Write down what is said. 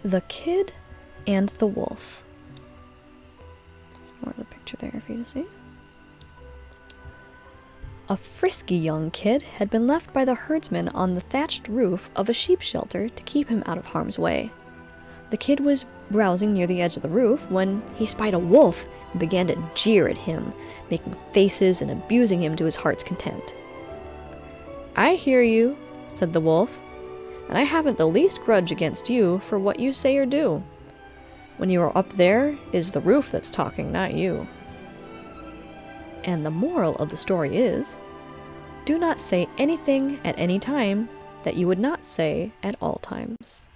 The Kid and the Wolf. There's more of the picture there for you to see. A frisky young kid had been left by the herdsman on the thatched roof of a sheep shelter to keep him out of harm's way. The kid was browsing near the edge of the roof when he spied a wolf and began to jeer at him, making faces and abusing him to his heart's content. "I hear you," said the wolf, "and I haven't the least grudge against you for what you say or do. When you are up there, it is the roof that's talking, not you." And the moral of the story is, do not say anything at any time that you would not say at all times.